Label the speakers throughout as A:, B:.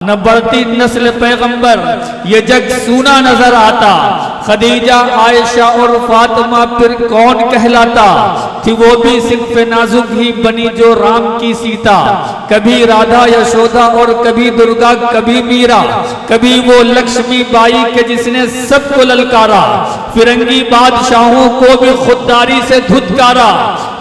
A: न बढ़ती नस्ल पैगंबर, ये जग सूना नजर आता। खदीजा, आयशा और फातिमा फिर कौन कहलाता। थी वो भी सिर्फ नाजुक ही बनी जो राम की सीता। कभी राधा यशोदा और कभी दुर्गा, कभी मीरा, कभी वो लक्ष्मी बाई के जिसने सबको ललकारा। फिरंगी बादशाहों को भी खुददारी से धुतकारा।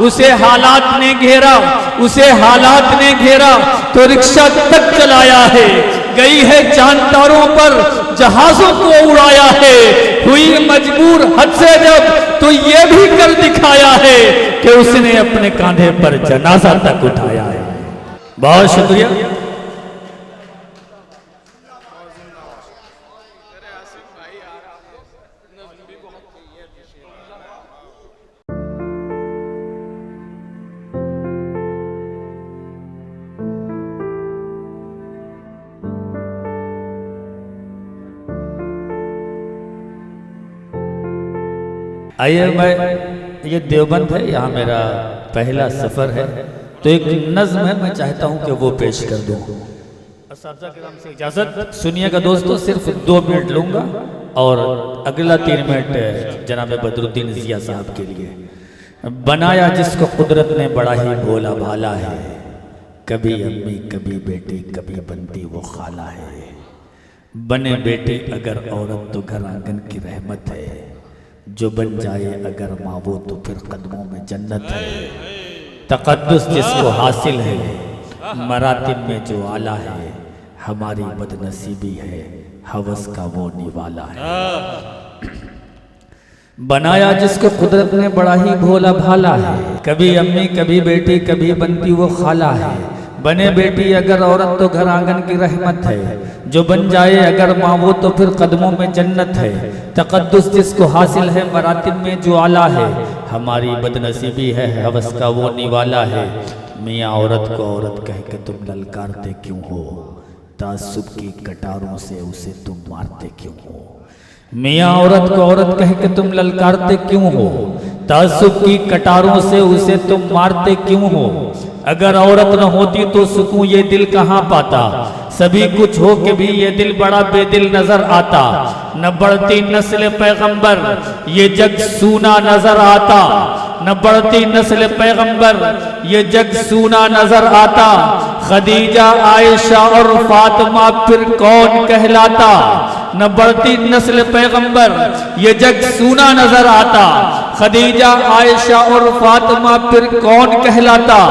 A: उसे हालात ने घेरा, उसे हालात ने घेरा तो रिक्शा तक चलाया है। गई है चांद तारों पर, जहाजों को उड़ाया है। हुई मजबूर हद से जब तो ये भी कर दिखाया है कि उसने अपने कांधे पर जनाजा तक उठाया है। बहुत शुक्रिया। आइए, मैं ये देवबंद है, यहाँ मेरा पहला सफ़र है, तो एक नज़्म है, मैं चाहता हूँ कि वो पेश कर दूँ। से इजाज़त सुनिएगा दोस्तों, सिर्फ 2 मिनट लूँगा और अगला 3 मिनट जनाब बदरुद्दीन जिया साहब के लिए। बनाया जिसको कुदरत ने बड़ा ही भोला भाला है। कभी अम्मी कभी बेटी, कभी बनती वो खाला है। बने बेटी अगर औरत तो घर आंगन की रहमत है। जो बन जाए अगर माँ वो तो फिर कदमों में जन्नत है। तक़द्दुस जिसको हासिल है, मरातिब में जो आला है। हमारी बदनसीबी है, हवस का वो निवाला है। बनाया जिसको कुदरत ने बड़ा ही भोला भाला है। कभी अम्मी कभी बेटी, कभी बनती वो खाला है। बने बेटी अगर औरत तो घर आंगन की रहमत है। जो बन जाए अगर माँ वो तो फिर कदमों में जन्नत है। तक़द्दुस जिसको हासिल है, मरातिब में जो आला है। हमारी बदनसीबी है, हवस का वो निवाला है। मियाँ औरत को औरत कह के तुम ललकारते क्यों हो। तासुब की कटारों से उसे तुम मारते क्यों हो। मियाँ औरत को औरत कह के तुम ललकारते क्यों हो। तासुब की कटारों से उसे तुम मारते क्यों हो। अगर औरत न होती तो सुकून ये दिल कहाँ पाता। सभी कुछ हो के भी ये दिल बड़ा बेदिल नजर आता। न बढ़ती नस्ल पैगंबर, ये जग सूना नजर आता। न बढ़ती नस्ल पैगंबर, ये जग सूना नजर आता। खदीजा, आयशा और फातिमा फिर कौन कहलाता। न बढ़ती नस्ल पैगंबर, ये जग सूना नजर आता। खदीजा, आयशा और फातिमा फिर कौन कहलाता।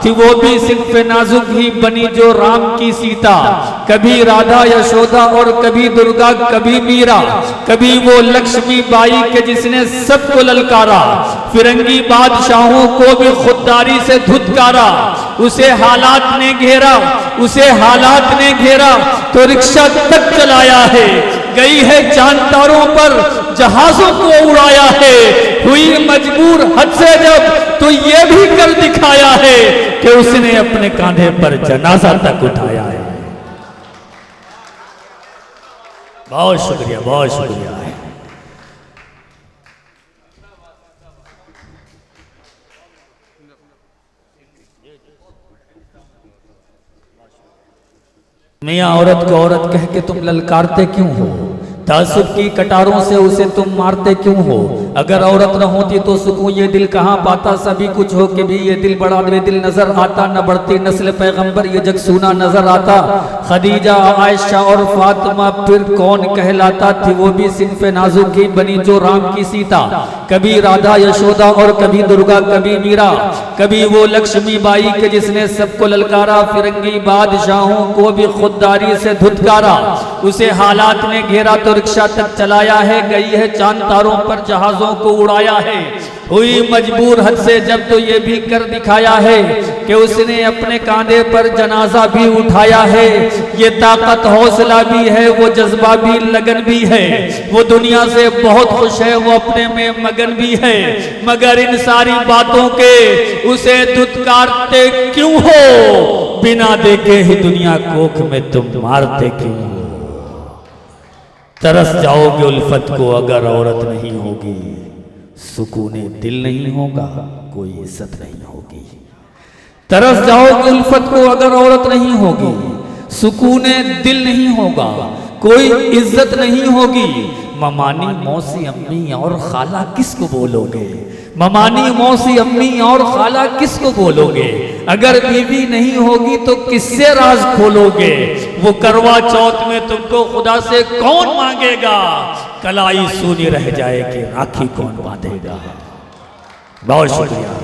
A: थी वो भी सिर्फ नाजुक ही बनी जो राम की सीता। कभी राधा यशोदा और कभी दुर्गा, कभी मीरा, कभी वो लक्ष्मी बाई के जिसने सबको ललकारा। फिरंगी बादशाहों को भी खुददारी से धुतकारा। उसे हालात ने घेरा, उसे हालात ने घेरा तो रिक्शा तक चलाया है। गई है चांद तारों पर, जहाजों को उड़ाया है। हुई मजबूर हद से जब तो ये भी कर दिखाया है कि उसने अपने कांधे पर जनाजा तक उठाया है। बहुत शुक्रिया, बहुत शुक्रिया। मियाँ औरत को औरत कह के तुम ललकारते क्यों हो। तासुब की कटारों से उसे तुम मारते क्यों हो। अगर औरत न होती तो सुकून ये दिल कहाँ पाता। सभी कुछ हो के भी ये दिल बड़ा बेदिल नजर आता। न बढ़ती नस्ल पैगंबर, ये जग सूना नजर आता। खदीजा, आयशा और फातिमा फिर कौन कहलाता। थी वो भी सिर्फ नाजुक ही बनी जो राम की सीता। कभी राधा यशोदा और कभी दुर्गा, कभी मीरा, कभी वो लक्ष्मी बाई के जिसने सबको ललकारा। फिरंगी बादशाहों को भी खुददारी से धुतकारा। उसे हालात ने घेरा तो रिक्शा तक चलाया है। गई है चांद तारों पर, जहाजों को उड़ाया है। हुई मजबूर हद से जब तो ये भी कर दिखाया है कि उसने अपने कांधे पर जनाजा भी उठाया है। ये ताकत हौसला भी है, वो जज्बा भी लगन भी है। वो दुनिया से बहुत खुश है, वो अपने में मगन भी है। मगर इन सारी बातों के उसे धुतकारते क्यों हो। बिना देखे ही दुनिया कोख में तुम मारते क्यों हो। तरस जाओगे उल्फत को अगर औरत नहीं होगी। सुकूने दिल नहीं होगा, कोई इज्जत नहीं होगी। तरस जाओगे उल्फत को अगर औरत नहीं होगी। सुकून दिल नहीं होगा, कोई इज्जत नहीं होगी। ममानी मौसी अम्मी और खाला किसको बोलोगे? ममानी मौसी अम्मी और खाला किसको बोलोगे? अगर बीवी नहीं होगी तो किससे राज खोलोगे? वो करवा चौथ में तुमको खुदा से कौन मांगेगा? कलाई सूनी रह जाएगी, राखी कौन बांधेगा? बहुत शुक्रिया।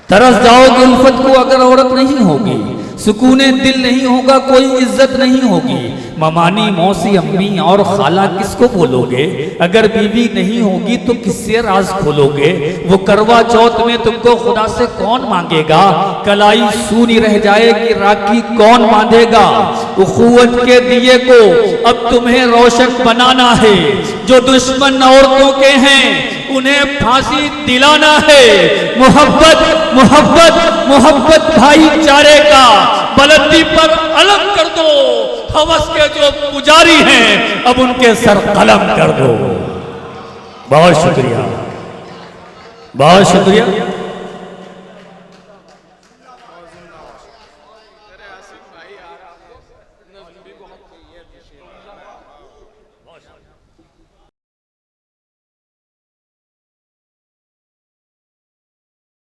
A: तरस जाओगे उल्फत को अगर औरत नहीं होगी, सुकूने दिल नहीं होगा, कोई इज्जत नहीं होगी। ममानी मौसी अम्मी और खाला किसको बोलोगे? अगर बीवी नहीं होगी तो किससे राज खोलोगे? वो करवा चौथ में तुमको खुदा से कौन मांगेगा? कलाई सूनी रह जाएगी, राखी कौन बांधेगा? उखुवत के दिए को अब तुम्हें रोशन बनाना है। जो दुश्मन औरतों के हैं उन्हें फांसी दिलाना है। मोहब्बत मोहब्बत मोहब्बत भाईचारे का बुलंदी पर अलग कर दो। हवस के जो पुजारी हैं अब उनके सर कलम कर दो। बहुत शुक्रिया, बहुत शुक्रिया।